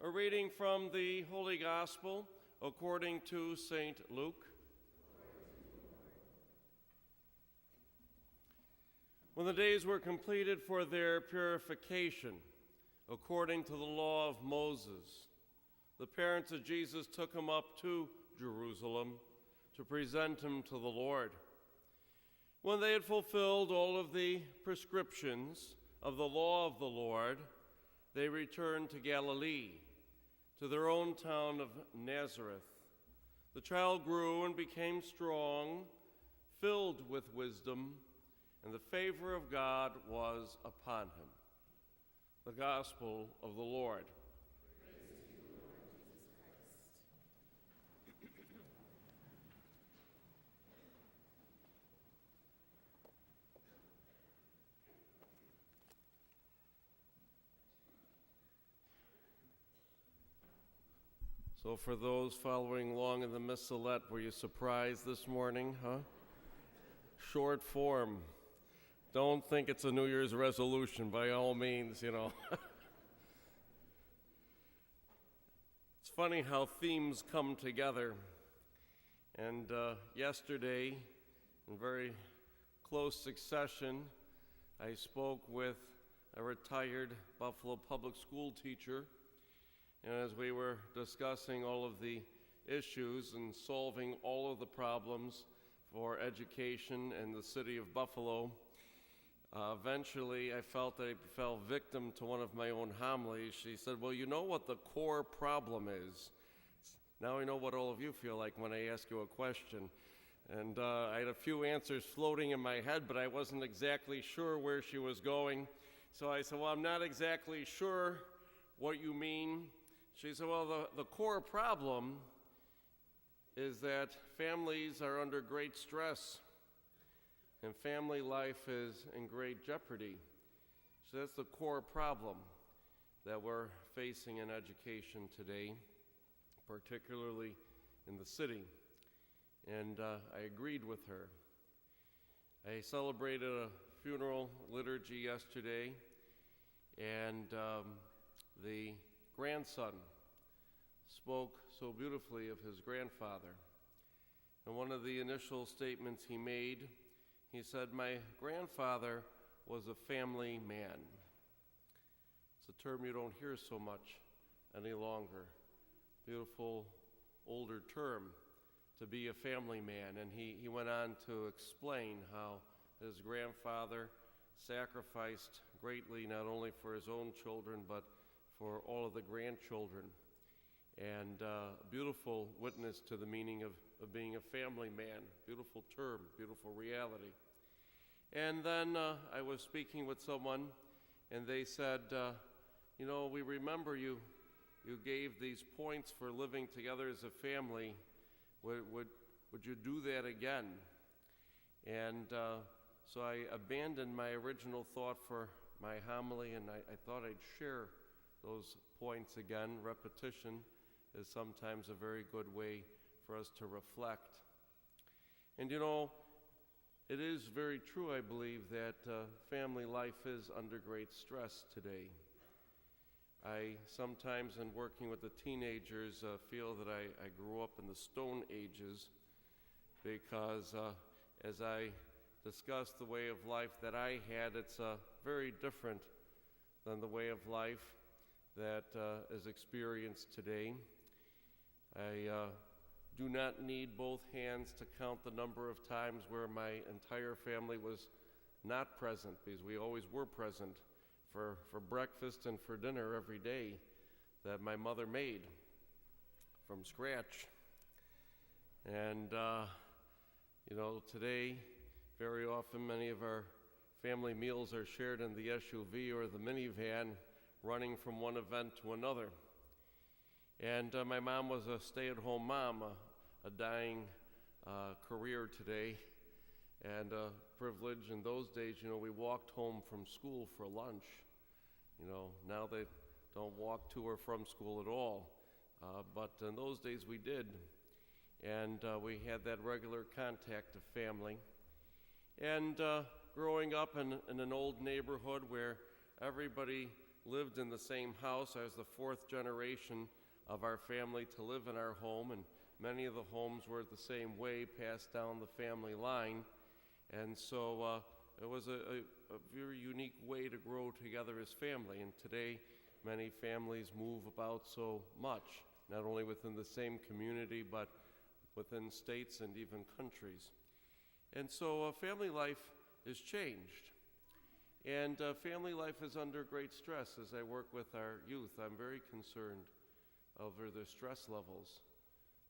A reading from the Holy Gospel according to St. Luke. When the days were completed for their purification, according to the law of Moses, the parents of Jesus took him up to Jerusalem to present him to the Lord. When they had fulfilled all of the prescriptions of the law of the Lord, they returned to Galilee, to their own town of Nazareth. The child grew and became strong, filled with wisdom, and the favor of God was upon him. The Gospel of the Lord. Praise to you, Lord Jesus Christ. So for those following along in the Missalette, were you surprised this morning, huh? Short form. Don't think it's a New Year's resolution, by all means, you know. It's funny how themes come together. And yesterday, in very close succession, I spoke with a retired Buffalo public school teacher. And as we were discussing all of the issues and solving all of the problems for education in the city of Buffalo, eventually I felt that I fell victim to one of my own homilies. She said, well, you know what the core problem is? Now I know what all of you feel like when I ask you a question. And I had a few answers floating in my head, but I wasn't exactly sure where she was going. So I said, well, I'm not exactly sure what you mean. She said, well, the core problem is that families are under great stress and family life is in great jeopardy. So that's the core problem that we're facing in education today, particularly in the city. And I agreed with her. I celebrated a funeral liturgy yesterday, and the grandson spoke so beautifully of his grandfather. And one of the initial statements he made, he said, my grandfather was a family man. It's a term you don't hear so much any longer. Beautiful older term, to be a family man. And he went on to explain how his grandfather sacrificed greatly, not only for his own children, but for all of the grandchildren. And beautiful witness to the meaning of being a family man. Beautiful term, beautiful reality. And then I was speaking with someone, and they said, you know, we remember you gave these points for living together as a family. Would you do that again? And so I abandoned my original thought for my homily, and I thought I'd share those points again. Repetition is sometimes a very good way for us to reflect. And you know, it is very true, I believe, that family life is under great stress today. I sometimes, in working with the teenagers, feel that I grew up in the Stone Ages, because as I discuss the way of life that I had, it's very different than the way of life that is experienced today. I do not need both hands to count the number of times where my entire family was not present, because we always were present for breakfast and for dinner every day that my mother made from scratch. And, you know, today, very often many of our family meals are shared in the SUV or the minivan, running from one event to another. And my mom was a stay-at-home mom, a dying career today, and a privilege. In those days, you know, we walked home from school for lunch. You know, now they don't walk to or from school at all, but in those days we did. And we had that regular contact of family. And growing up in an old neighborhood where everybody lived in the same house. I was the fourth generation of our family to live in our home, and many of the homes were the same way, passed down the family line. And so it was a very unique way to grow together as family. And today, many families move about so much, not only within the same community, but within states and even countries. And so family life is changed. And family life is under great stress. As I work with our youth, I'm very concerned over their stress levels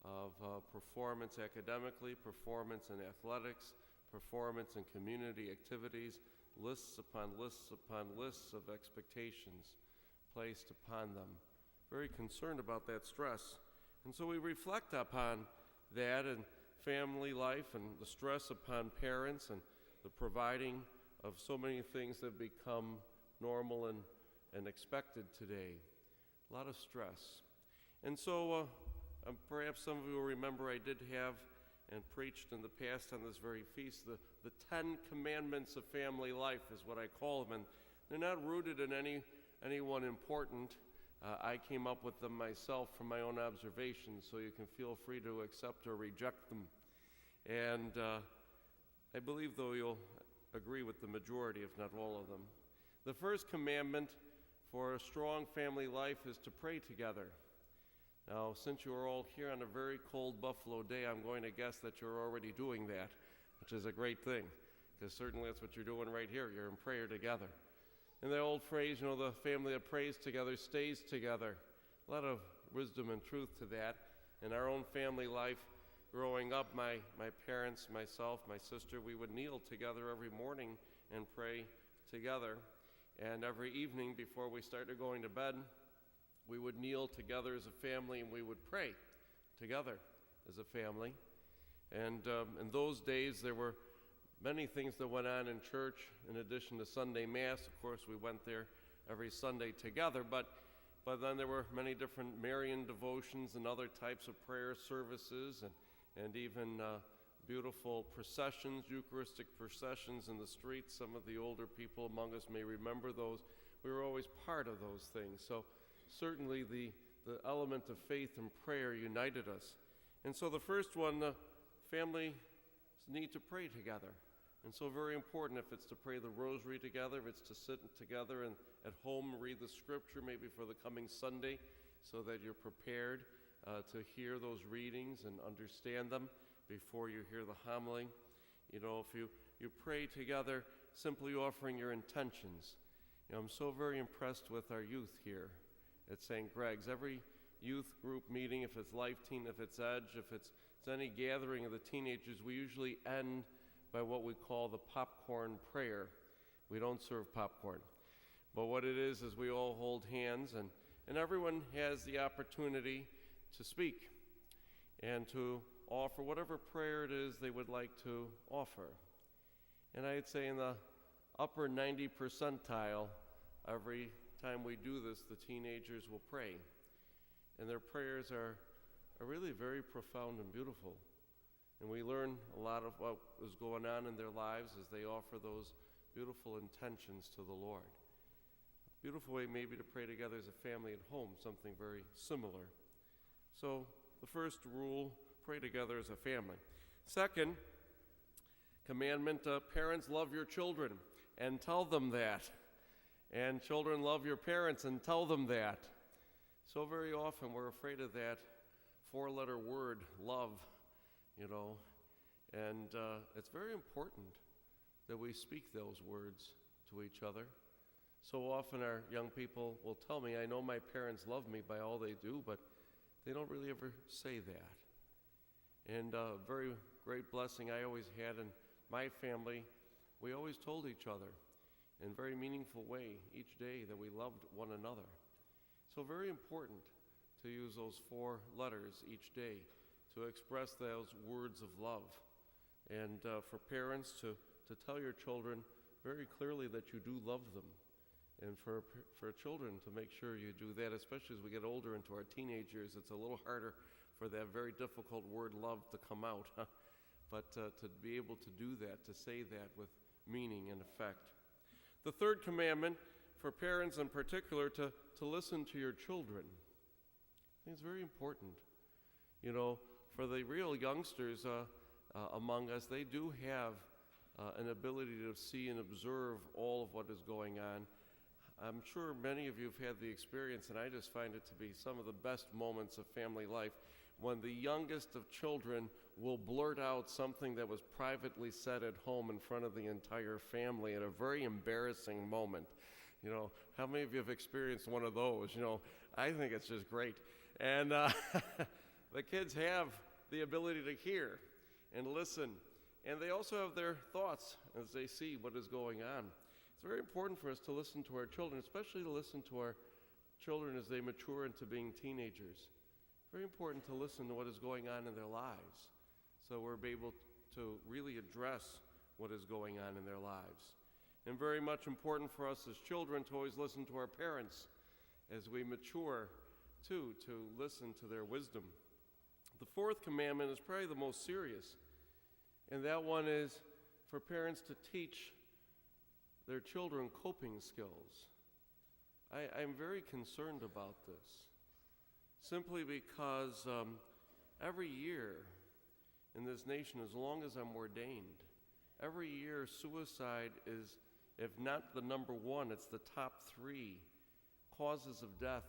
of performance academically, performance in athletics, performance in community activities, lists upon lists upon lists of expectations placed upon them. Very concerned about that stress. And so we reflect upon that and family life and the stress upon parents and the providing of so many things that have become normal and expected today. A lot of stress. And so perhaps some of you will remember I did have and preached in the past on this very feast, the 10 commandments of family life is what I call them. And they're not rooted in anyone important. I came up with them myself from my own observations, so you can feel free to accept or reject them. And I believe, though, you'll agree with the majority, if not all of them. The first commandment for a strong family life is to pray together. Now, since you are all here on a very cold Buffalo day, I'm going to guess that you're already doing that, which is a great thing, because certainly that's what you're doing right here. You're in prayer together. And the old phrase, the family that prays together stays together. A lot of wisdom and truth to that. In our own family life, growing up, my parents, myself, my sister, we would kneel together every morning and pray together. And every evening before we started going to bed, we would kneel together as a family and we would pray together as a family. And in those days, there were many things that went on in church in addition to Sunday Mass. Of course, we went there every Sunday together, but then there were many different Marian devotions and other types of prayer services and even beautiful processions, Eucharistic processions in the streets. Some of the older people among us may remember those. We were always part of those things. So certainly the element of faith and prayer united us. And so the first one, families need to pray together. And so very important, if it's to pray the rosary together, if it's to sit together and at home read the scripture maybe for the coming Sunday so that you're prepared to hear those readings and understand them before you hear the homily. If you pray together, simply offering your intentions. I'm so very impressed with our youth here at St. Greg's. Every youth group meeting, if it's Life Teen, if it's Edge, if it's any gathering of the teenagers, we usually end by what we call the popcorn prayer. We don't serve popcorn. But what it is we all hold hands and everyone has the opportunity to speak and to offer whatever prayer it is they would like to offer. And I'd say in the upper 90 percentile, every time we do this, the teenagers will pray. And their prayers are really very profound and beautiful. And we learn a lot of what is going on in their lives as they offer those beautiful intentions to the Lord. A beautiful way maybe to pray together as a family at home, something very similar. So the first rule, pray together as a family. Second commandment, parents, love your children and tell them that. And children, love your parents and tell them that. So very often we're afraid of that four-letter word, love, and it's very important that we speak those words to each other. So often our young people will tell me, I know my parents love me by all they do, but they don't really ever say that. And a very great blessing I always had in my family, we always told each other in a very meaningful way each day that we loved one another. So very important to use those four letters each day to express those words of love. And for parents to tell your children very clearly that you do love them. And for children to make sure you do that, especially as we get older into our teenage years, it's a little harder for that very difficult word love to come out. But to be able to do that, to say that with meaning and effect. The third commandment for parents in particular to listen to your children. I think it's very important. For the real youngsters among us, they do have an ability to see and observe all of what is going on. I'm sure many of you have had the experience, and I just find it to be some of the best moments of family life, when the youngest of children will blurt out something that was privately said at home in front of the entire family at a very embarrassing moment. How many of you have experienced one of those? I think it's just great. And the kids have the ability to hear and listen, and they also have their thoughts as they see what is going on. It's very important for us to listen to our children, especially to listen to our children as they mature into being teenagers. Very important to listen to what is going on in their lives, so we're able to really address what is going on in their lives. And very much important for us as children to always listen to our parents as we mature, too, to listen to their wisdom. The fourth commandment is probably the most serious, and that one is for parents to teach their children coping skills. I'm very concerned about this, simply because every year in this nation, as long as I'm ordained, every year suicide is, if not the number one, it's the top 3 causes of death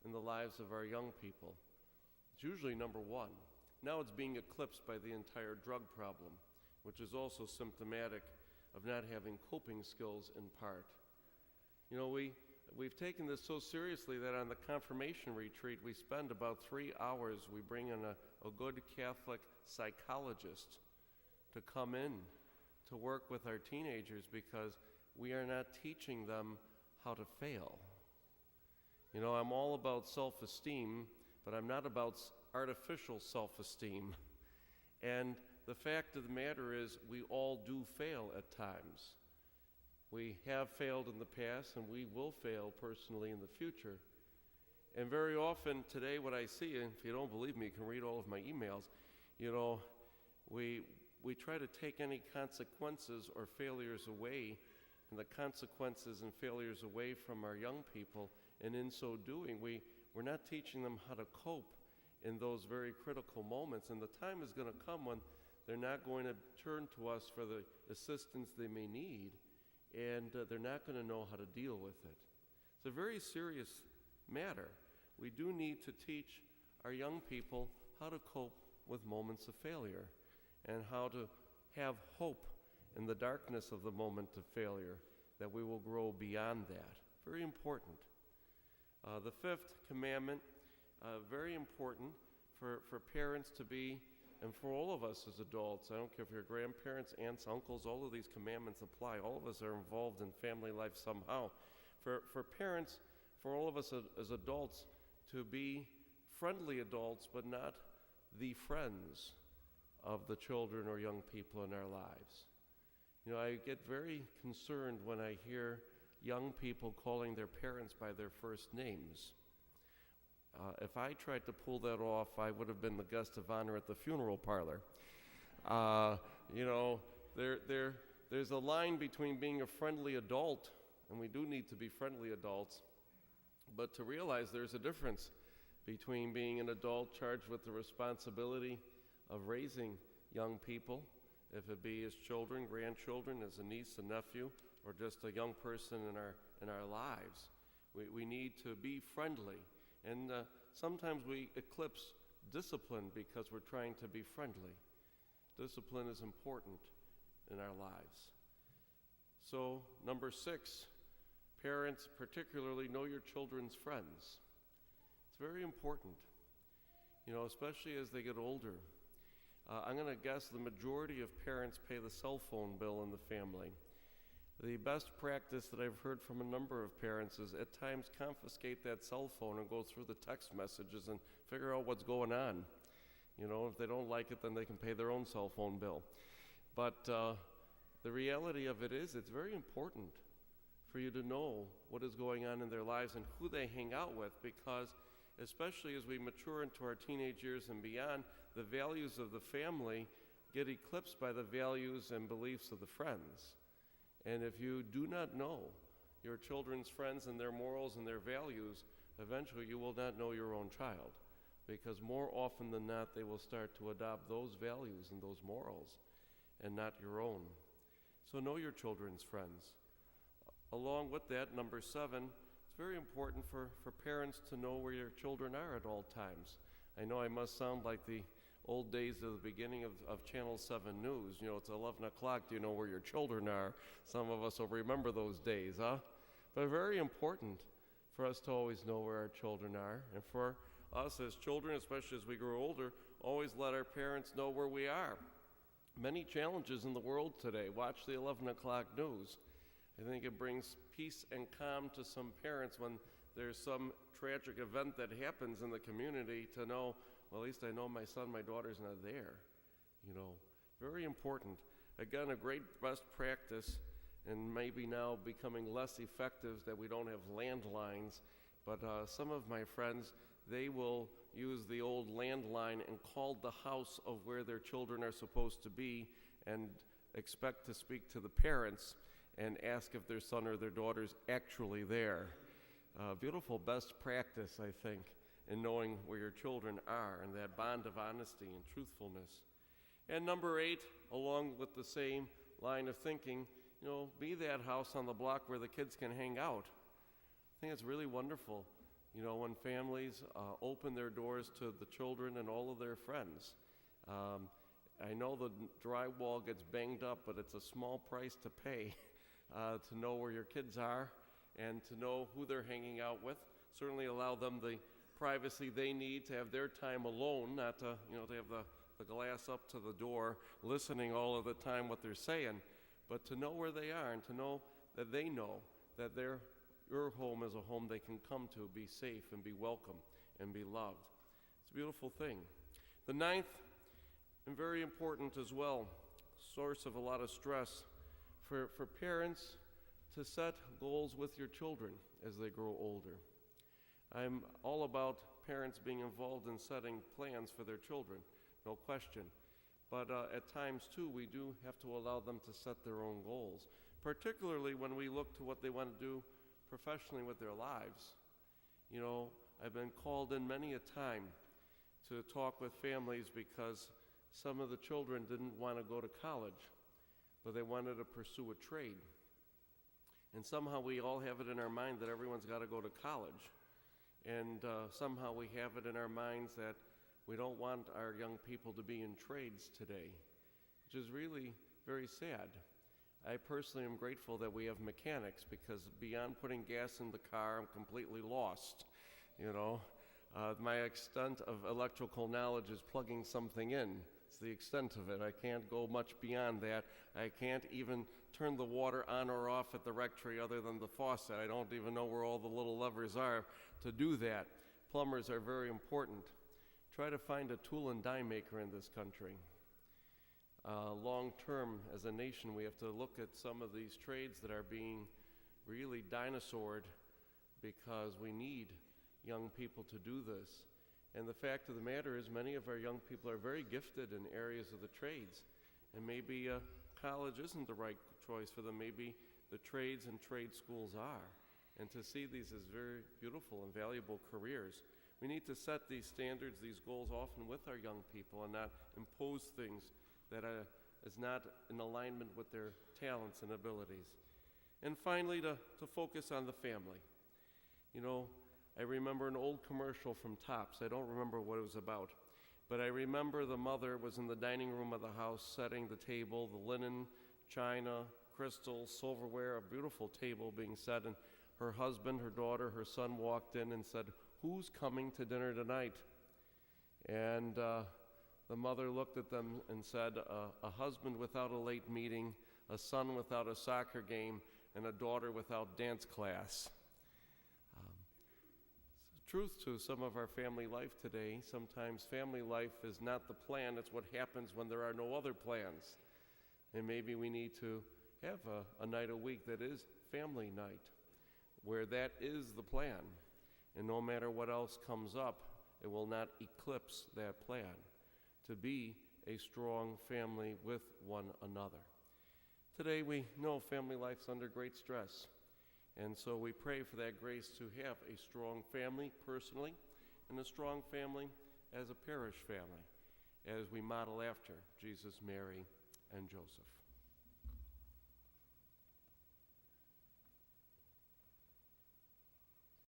in the lives of our young people. It's usually number 1. Now it's being eclipsed by the entire drug problem, which is also symptomatic of not having coping skills in part. We've taken this so seriously that on the confirmation retreat, we spend about 3 hours. We bring in a good Catholic psychologist to come in to work with our teenagers, because we are not teaching them how to fail. I'm all about self-esteem, but I'm not about artificial self-esteem. And the fact of the matter is, we all do fail at times. We have failed in the past, and we will fail personally in the future. And very often today, what I see, and if you don't believe me, you can read all of my emails, we try to take any consequences or failures away, and the consequences and failures away from our young people, and in so doing, we're not teaching them how to cope in those very critical moments. And the time is going to come when they're not going to turn to us for the assistance they may need, and they're not going to know how to deal with it. It's a very serious matter. We do need to teach our young people how to cope with moments of failure and how to have hope in the darkness of the moment of failure, that we will grow beyond that. Very important. The fifth commandment, very important for parents to be, and for all of us as adults. I don't care if you're grandparents, aunts, uncles, all of these commandments apply. All of us are involved in family life somehow. For parents, for all of us as adults, to be friendly adults, but not the friends of the children or young people in our lives. I get very concerned when I hear young people calling their parents by their first names. If I tried to pull that off, I would have been the guest of honor at the funeral parlor. There's a line between being a friendly adult, and we do need to be friendly adults, but to realize there's a difference between being an adult charged with the responsibility of raising young people, if it be as children, grandchildren, as a niece, a nephew, or just a young person in our lives. We need to be friendly. And sometimes we eclipse discipline because we're trying to be friendly. Discipline is important in our lives. So, number 6, parents particularly know your children's friends. It's very important, especially as they get older. I'm going to guess the majority of parents pay the cell phone bill in the family. The best practice that I've heard from a number of parents is at times confiscate that cell phone and go through the text messages and figure out what's going on. If they don't like it, then they can pay their own cell phone bill. But the reality of it is, it's very important for you to know what is going on in their lives and who they hang out with, because especially as we mature into our teenage years and beyond, the values of the family get eclipsed by the values and beliefs of the friends. And if you do not know your children's friends and their morals and their values, eventually you will not know your own child, because more often than not they will start to adopt those values and those morals and not your own. So know your children's friends. Along with that, number 7, it's very important for parents to know where your children are at all times. I know I must sound like the old days of the beginning of Channel 7 News. You know, it's 11 o'clock, do you know where your children are? Some of us will remember those days, huh? But very important for us to always know where our children are, and for us as children, especially as we grow older, always let our parents know where we are. Many challenges in the world today. Watch the 11 o'clock news. I think it brings peace and calm to some parents when there's some tragic event that happens in the community to know, well, at least I know my son, my daughter's not there. You know, very important. Again, a great best practice, and maybe now becoming less effective, that we don't have landlines, but some of my friends, they will use the old landline and call the house of where their children are supposed to be and expect to speak to the parents and ask if their son or their daughter's actually there. Beautiful best practice, I think, in knowing where your children are, and that bond of honesty and truthfulness. And number 8, along with the same line of thinking, you know, be that house on the block where the kids can hang out. I think it's really wonderful, you know, when families open their doors to the children and all of their friends. I know the drywall gets banged up, but it's a small price to pay to know where your kids are and to know who they're hanging out with. Certainly allow them the privacy they need to have their time alone, not to, you know, to have the glass up to the door, listening all of the time what they're saying, but to know where they are and to know that they know that your home is a home they can come to, be safe and be welcome and be loved. It's a beautiful thing. The 9th, and very important as well, source of a lot of stress for parents to set goals with your children as they grow older. I'm all about parents being involved in setting plans for their children, no question. But at times, too, we do have to allow them to set their own goals, particularly when we look to what they want to do professionally with their lives. You know, I've been called in many a time to talk with families because some of the children didn't want to go to college, but they wanted to pursue a trade. And somehow we all have it in our mind that everyone's got to go to college. And somehow we have it in our minds that we don't want our young people to be in trades today, which is really very sad. I personally am grateful that we have mechanics, because beyond putting gas in the car, I'm completely lost. You know, my extent of electrical knowledge is plugging something in. It's the extent of it. I can't go much beyond that. I can't even turn the water on or off at the rectory other than the faucet. I don't even know where all the little levers are to do that. Plumbers are very important. Try to find a tool and die maker in this country. Long term, as a nation, we have to look at some of these trades that are being really dinosaured, because we need young people to do this. And the fact of the matter is, many of our young people are very gifted in areas of the trades, and maybe college isn't the right choice for them. Maybe the trades and trade schools are. And to see these as very beautiful and valuable careers, we need to set these standards, these goals often with our young people, and not impose things that is not in alignment with their talents and abilities. And finally, to focus on the family. You know, I remember an old commercial from Topps. I don't remember what it was about, but I remember the mother was in the dining room of the house setting the table, the linen, china, crystal, silverware, a beautiful table being set, and her husband, her daughter, her son walked in and said, "Who's coming to dinner tonight?" And the mother looked at them and said, a husband without a late meeting, a son without a soccer game, and a daughter without dance class. Truth to some of our family life today. Sometimes family life is not the plan, it's what happens when there are no other plans. And maybe we need to have a night a week that is family night, where that is the plan. And no matter what else comes up, it will not eclipse that plan, to be a strong family with one another. Today we know family life's under great stress. And so we pray for that grace to have a strong family personally and a strong family as a parish family as we model after Jesus, Mary, and Joseph.